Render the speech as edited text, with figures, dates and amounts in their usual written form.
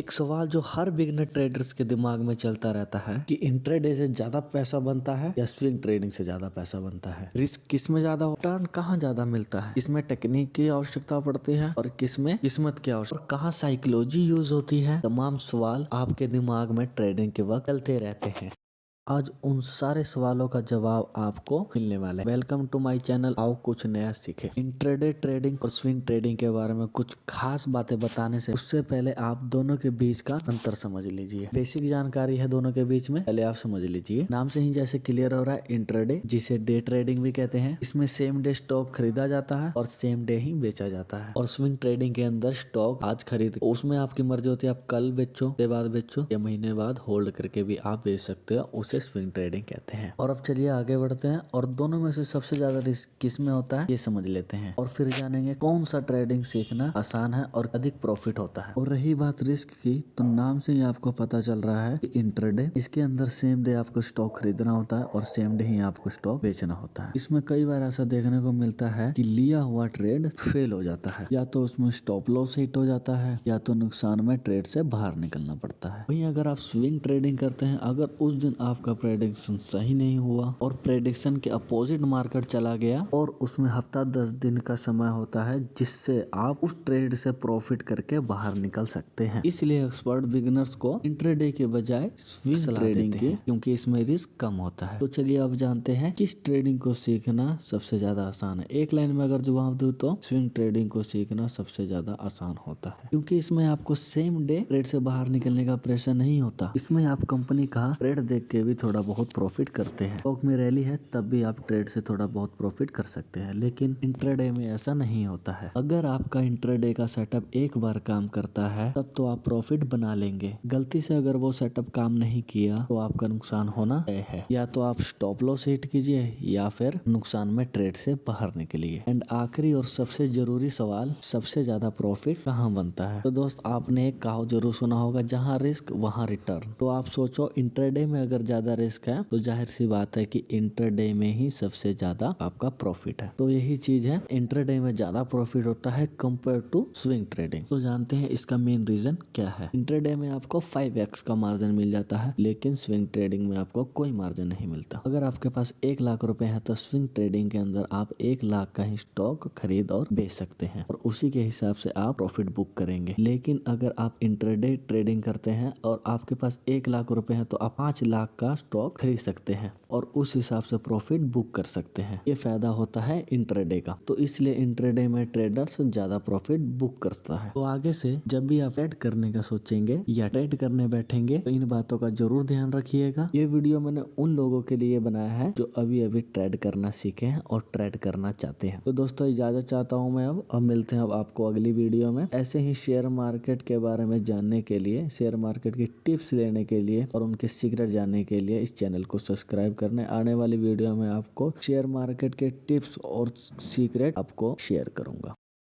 एक सवाल जो हर बिगनर ट्रेडर्स के दिमाग में चलता रहता है कि इंट्राडे से ज्यादा पैसा बनता है या स्विंग ट्रेडिंग से ज्यादा पैसा बनता है। रिस्क किस में ज्यादा, रिटर्न कहाँ ज्यादा मिलता है, किसमें टेक्निक की आवश्यकता पड़ती है और किसमें किस्मत की आवश्यकता, कहाँ साइकोलॉजी यूज होती है। तमाम सवाल आपके दिमाग में ट्रेडिंग के वक्त चलते रहते हैं। आज उन सारे सवालों का जवाब आपको मिलने वाला है। वेलकम टू माय चैनल, आओ कुछ नया सीखे। इंट्राडे ट्रेडिंग और स्विंग ट्रेडिंग के बारे में कुछ खास बातें बताने से उससे पहले आप दोनों के बीच का अंतर समझ लीजिए। बेसिक जानकारी है दोनों के बीच में, पहले आप समझ लीजिए। नाम से ही जैसे क्लियर हो रहा है, इंट्राडे जिसे डे ट्रेडिंग भी कहते हैं, इसमें सेम डे स्टॉक खरीदा जाता है और सेम डे ही बेचा जाता है। और स्विंग ट्रेडिंग के अंदर स्टॉक आज खरीद, उसमें आपकी मर्जी होती है, आप कल बेचो, के बाद बेचो या महीने बाद होल्ड करके भी आप बेच सकते हो, उसे स्विंग ट्रेडिंग कहते हैं। और अब चलिए आगे बढ़ते हैं और दोनों में से सबसे ज्यादा रिस्क किस में होता है ये समझ लेते हैं और फिर जानेंगे कौन सा ट्रेडिंग सीखना आसान है और अधिक प्रॉफिट होता है। और रही बात रिस्क की, तो नाम से ही आपको पता चल रहा है कि इंट्राडे, इसके अंदर सेम डे आपको स्टॉक खरीदना होता है और सेम डे ही आपको स्टॉक बेचना होता है। इसमें कई बार ऐसा देखने को मिलता है कि लिया हुआ ट्रेड फेल हो जाता है, या तो उसमें स्टॉप लॉस हिट हो जाता है या तो नुकसान में ट्रेड से बाहर निकलना पड़ता है। वहीं अगर आप स्विंग ट्रेडिंग करते हैं, अगर उस दिन आपका प्रेडिक्शन सही नहीं हुआ और प्रेडिक्शन के अपोजिट मार्केट चला गया और उसमें हफ्ता 10 दिन का समय होता है जिससे आप उस ट्रेड से प्रॉफिट करके बाहर निकल सकते हैं। इसलिए एक्सपर्ट बिगिनर्स को इंट्राडे के बजाय स्विंग ट्रेडिंग की, क्योंकि इसमें रिस्क कम होता है। तो चलिए अब जानते हैं किस ट्रेडिंग को सीखना सबसे ज्यादा आसान है। एक लाइन में अगर जवाब दूं तो स्विंग ट्रेडिंग को सीखना सबसे ज्यादा आसान होता है, क्योंकि इसमें आपको सेम डे ट्रेड से बाहर निकलने का प्रेशर नहीं होता। इसमें आप कंपनी का ट्रेड देख के भी थोड़ा बहुत प्रॉफिट करते हैं। स्टॉक में रैली है तब भी आप ट्रेड से थोड़ा बहुत प्रॉफिट कर सकते हैं, लेकिन इंट्राडे में ऐसा नहीं होता है। अगर आपका इंट्राडे का सेटअप एक बार काम करता है तब तो आप प्रॉफिट बना लेंगे। गलती से अगर वो सेटअप काम नहीं किया तो आपका नुकसान होना तय है। या तो आप स्टॉप लॉस हिट कीजिए या फिर नुकसान में ट्रेड से बाहर निकलिए। एंड आखिरी और सबसे जरूरी सवाल, सबसे ज्यादा प्रॉफिट कहाँ बनता है। तो दोस्त, आपने एक कहावत जरूर सुना होगा, जहाँ रिस्क वहाँ रिटर्न। तो आप सोचो, इंट्राडे में अगर ज्यादा रिस्क है तो जाहिर सी बात है कि इंट्राडे में ही सबसे ज्यादा आपका प्रॉफिट है। तो यही चीज है, इंट्राडे में ज्यादा प्रॉफिट होता है कंपेयर टू स्विंग ट्रेडिंग। तो जानते हैं इसका मेन रीजन क्या है। इंट्राडे में आपको 5x का मार्जिन मिल जाता है, लेकिन स्विंग ट्रेडिंग में आपको कोई मार्जिन नहीं मिलता। अगर आपके पास 1 लाख रुपए है तो स्विंग ट्रेडिंग के अंदर आप 1 लाख का ही स्टॉक खरीद और बेच सकते हैं और उसी के हिसाब से आप प्रॉफिट बुक करेंगे। लेकिन अगर आप इंट्राडे ट्रेडिंग करते हैं और आपके पास 1 लाख रुपए है तो आप 5 लाख का स्टॉक खरीद सकते हैं और उस हिसाब से प्रॉफिट बुक कर सकते हैं। ये फायदा होता है इंट्राडे का। तो इसलिए इंट्राडे में ट्रेडर्स ज्यादा प्रॉफिट बुक करता है। तो आगे से जब भी आप ट्रेड करने का सोचेंगे या ट्रेड करने बैठेंगे तो इन बातों का जरूर ध्यान रखिएगा। ये वीडियो मैंने उन लोगों के लिए बनाया है जो अभी अभी ट्रेड करना सीखे हैं और ट्रेड करना चाहते हैं। तो दोस्तों, इजाजत चाहता हूँ मैं। अब मिलते हैं अब आपको अगली वीडियो में। ऐसे ही शेयर मार्केट के बारे में जानने के लिए, शेयर मार्केट की टिप्स लेने के लिए और उनके सीक्रेट जानने के लिए इस चैनल को सब्सक्राइब करने। आने वाली वीडियो में आपको शेयर मार्केट के टिप्स और सीक्रेट आपको शेयर करूंगा।